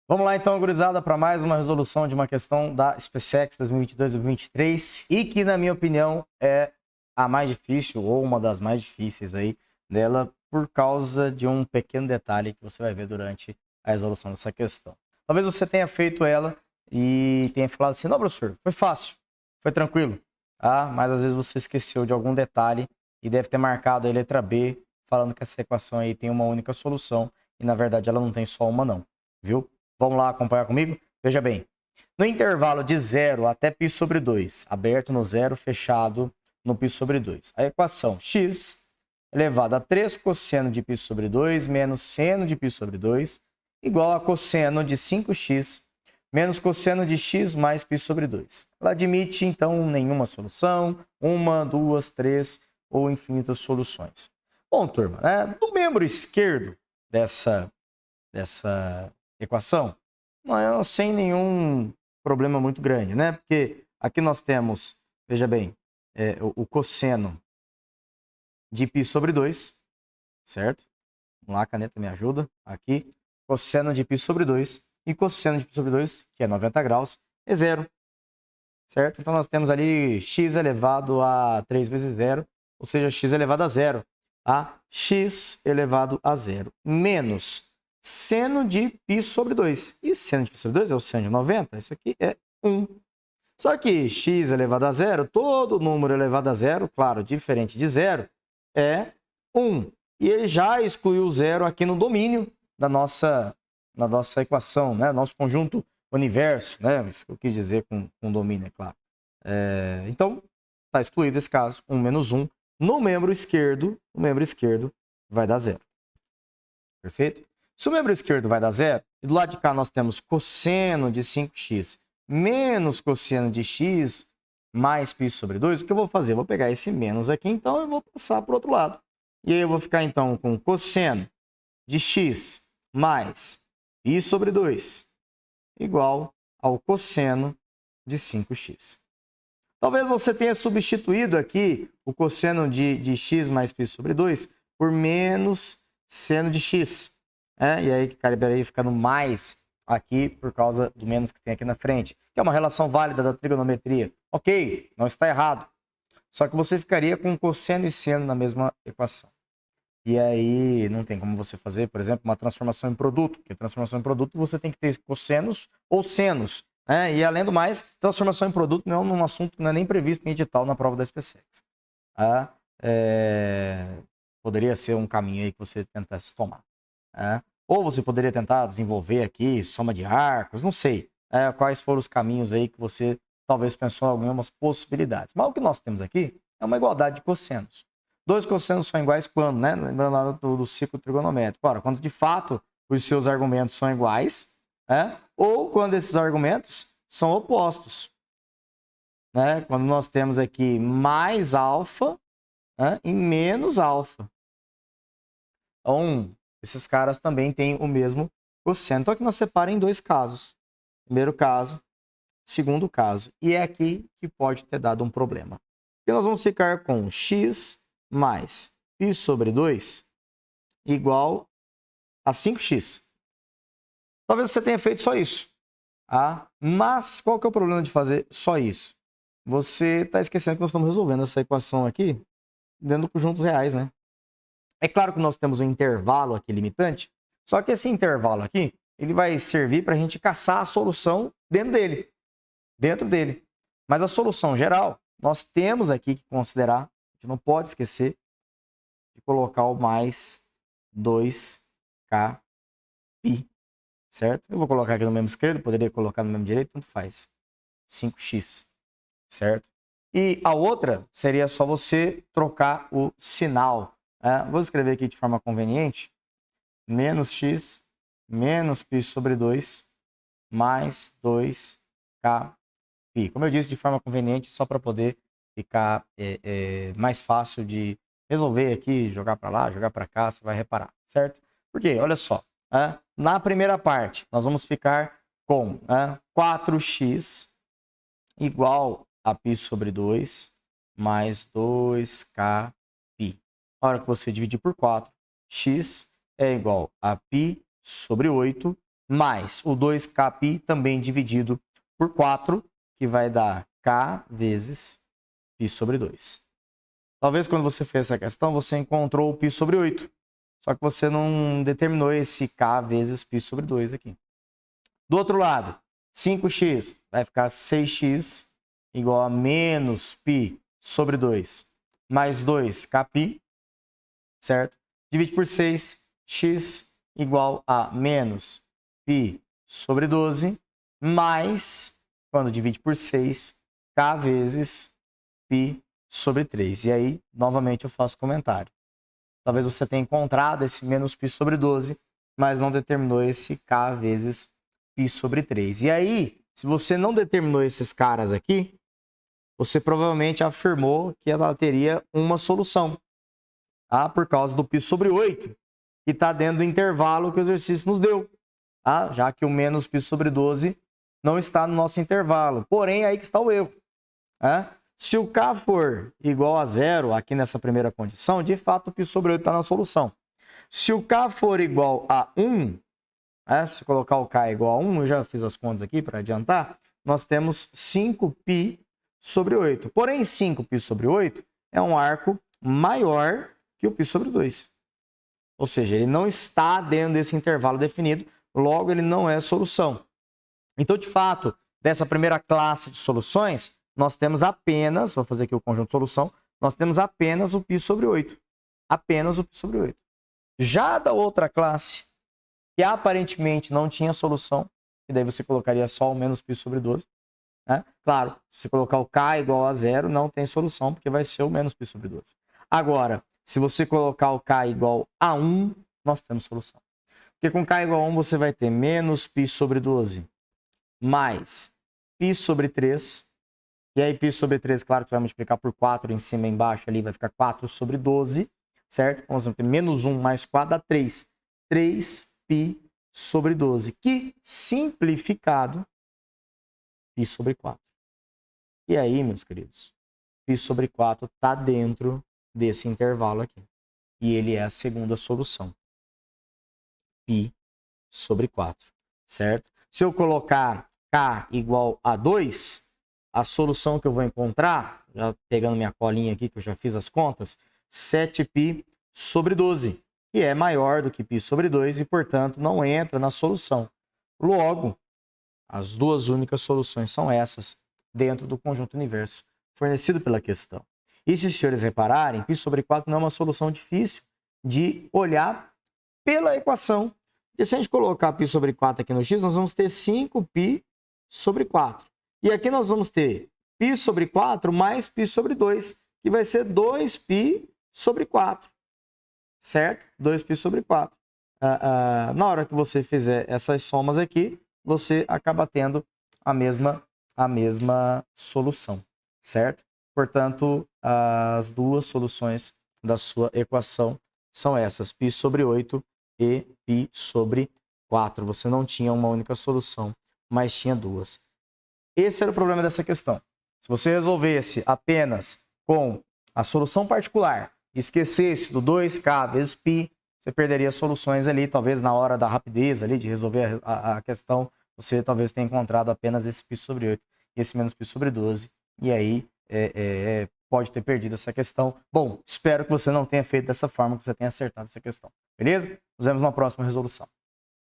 Vamos lá então, gurizada, para mais uma resolução de uma questão da SpaceX 2022-2023 e que, na minha opinião, é a mais difícil ou uma das mais difíceis aí dela por causa de um pequeno detalhe que você vai ver durante a resolução dessa questão. Talvez você tenha feito ela e tenha falado assim, não, professor, foi fácil, foi tranquilo, mas às vezes você esqueceu de algum detalhe e deve ter marcado a letra B falando que essa equação aí tem uma única solução e, na verdade, ela não tem só uma não, viu? Vamos lá acompanhar comigo? Veja bem, no intervalo de 0 até π sobre 2, aberto no zero, fechado no π sobre 2, a equação x elevado a 3 cosseno de π sobre 2 menos seno de π sobre 2 igual a cosseno de 5x menos cosseno de x mais π sobre 2. Ela admite, então, nenhuma solução, uma, duas, três ou infinitas soluções. Bom, turma, do membro esquerdo dessa equação, não é sem nenhum problema muito grande, né? Porque aqui nós temos, veja bem, o cosseno de π sobre 2, certo? Vamos lá, a caneta me ajuda. Aqui, cosseno de π sobre 2 e cosseno de π sobre 2, que é 90 graus, é zero, certo? Então nós temos ali x elevado a 3 vezes zero, ou seja, x elevado a zero, x elevado a zero, menos seno de π sobre 2. E seno de π sobre 2 é o seno de 90, isso aqui é 1. Só que x elevado a zero, todo número elevado a zero, claro, diferente de zero, é 1. E ele já excluiu o zero aqui no domínio da nossa equação, né? Nosso conjunto universo, né? Isso que eu quis dizer com domínio, é claro. Então, está excluído esse caso, 1 menos 1. No membro esquerdo, vai dar zero. Perfeito? Se o membro esquerdo vai dar zero, e do lado de cá nós temos cosseno de 5x menos cosseno de x mais π sobre 2, o que eu vou fazer? Eu vou pegar esse menos aqui, então eu vou passar para o outro lado. E aí eu vou ficar então com cosseno de x mais π sobre 2 igual ao cosseno de 5x. Talvez você tenha substituído aqui o cosseno de x mais π sobre 2 por menos seno de x. E aí acabaria ficando mais aqui por causa do menos que tem aqui na frente, que é uma relação válida da trigonometria. Ok, não está errado. Só que você ficaria com cosseno e seno na mesma equação. E aí não tem como você fazer, por exemplo, uma transformação em produto, porque transformação em produto você tem que ter cossenos ou senos. E além do mais, transformação em produto não é um assunto que não é nem previsto em edital na prova da SpaceX. Poderia ser um caminho aí que você tentasse tomar. Ou você poderia tentar desenvolver aqui soma de arcos, não sei quais foram os caminhos aí que você talvez pensou em algumas possibilidades. Mas o que nós temos aqui é uma igualdade de cossenos. Dois cossenos são iguais quando, né? Lembrando lá do ciclo trigonométrico. Ora, quando de fato os seus argumentos são iguais, ou quando esses argumentos são opostos. Quando nós temos aqui mais alfa e menos alfa. Então, esses caras também têm o mesmo cosseno. Então, aqui nós separamos em dois casos. Primeiro caso, segundo caso. E é aqui que pode ter dado um problema. E nós vamos ficar com x mais π sobre 2 igual a 5x. Talvez você tenha feito só isso. Mas qual que é o problema de fazer só isso? Você está esquecendo que nós estamos resolvendo essa equação aqui dentro do conjuntos reais, né? É claro que nós temos um intervalo aqui limitante, só que esse intervalo aqui, ele vai servir para a gente caçar a solução dentro dele. Mas a solução geral, nós temos aqui que considerar, a gente não pode esquecer de colocar o mais 2kπ, certo? Eu vou colocar aqui no membro esquerdo, poderia colocar no membro direito, tanto faz. 5x, certo? E a outra seria só você trocar o sinal. Vou escrever aqui de forma conveniente. Menos x menos π sobre 2 mais 2kπ. Como eu disse, de forma conveniente, só para poder ficar mais fácil de resolver aqui, jogar para lá, jogar para cá, você vai reparar, certo? Porque, olha só, na primeira parte, nós vamos ficar com 4x igual a π sobre 2 mais 2kπ. A hora que você dividir por 4, x é igual a π sobre 8 mais o 2kπ também dividido por 4, que vai dar k vezes π sobre 2. Talvez quando você fez essa questão, você encontrou o π sobre 8. Só que você não determinou esse k vezes π sobre 2 aqui. Do outro lado, 5x vai ficar 6x igual a menos π sobre 2 mais 2kπ, certo? Divide por 6, x igual a menos π sobre 12 mais, quando divide por 6, k vezes π sobre 3. E aí, novamente, eu faço comentário. Talvez você tenha encontrado esse menos π sobre 12, mas não determinou esse k vezes π sobre 3. E aí, se você não determinou esses caras aqui, você provavelmente afirmou que ela teria uma solução. Tá? Por causa do π sobre 8, que está dentro do intervalo que o exercício nos deu. Tá? Já que o menos π sobre 12 não está no nosso intervalo. Porém, aí que está o erro. Tá? Se o k for igual a 0 aqui nessa primeira condição, de fato o π sobre 8 está na solução. Se o k for igual a 1, se colocar o k igual a 1, eu já fiz as contas aqui para adiantar, nós temos 5π sobre 8. Porém, 5π sobre 8 é um arco maior que o π sobre 2. Ou seja, ele não está dentro desse intervalo definido, logo ele não é solução. Então, de fato, dessa primeira classe de soluções, nós temos apenas, vou fazer aqui o conjunto de solução, nós temos apenas o π sobre 8. Apenas o π sobre 8. Já da outra classe, que aparentemente não tinha solução, e daí você colocaria só o menos π sobre 12. Né? Claro, se você colocar o k igual a 0, não tem solução, porque vai ser o menos π sobre 12. Agora, se você colocar o k igual a 1, nós temos solução. Porque com k igual a 1, você vai ter menos π sobre 12 mais π sobre 3. E aí, π sobre 3, claro que você vai multiplicar por 4 em cima e embaixo, ali vai ficar 4 sobre 12, certo? Então, nós vamos ter menos 1 mais 4 dá 3. 3π sobre 12, que simplificado, π sobre 4. E aí, meus queridos, π sobre 4 está dentro desse intervalo aqui. E ele é a segunda solução. π sobre 4, certo? Se eu colocar k igual a 2, a solução que eu vou encontrar, já pegando minha colinha aqui, que eu já fiz as contas, 7π sobre 12, que é maior do que π sobre 2 e, portanto, não entra na solução. Logo, as duas únicas soluções são essas, dentro do conjunto universo fornecido pela questão. E se os senhores repararem, π sobre 4 não é uma solução difícil de olhar pela equação. E se a gente colocar π sobre 4 aqui no x, nós vamos ter 5π sobre 4. E aqui nós vamos ter π sobre 4 mais π sobre 2, que vai ser 2π sobre 4. Certo? 2π sobre 4. Na hora que você fizer essas somas aqui, você acaba tendo a mesma solução. Certo? Portanto, as duas soluções da sua equação são essas, π sobre 8 e π sobre 4. Você não tinha uma única solução, mas tinha duas. Esse era o problema dessa questão. Se você resolvesse apenas com a solução particular e esquecesse do 2k vezes π, você perderia soluções ali, talvez na hora da rapidez ali de resolver a questão, você talvez tenha encontrado apenas esse π sobre 8 e esse menos π sobre 12, e aí pode ter perdido essa questão. Bom, espero que você não tenha feito dessa forma, que você tenha acertado essa questão. Beleza? Nos vemos na próxima resolução.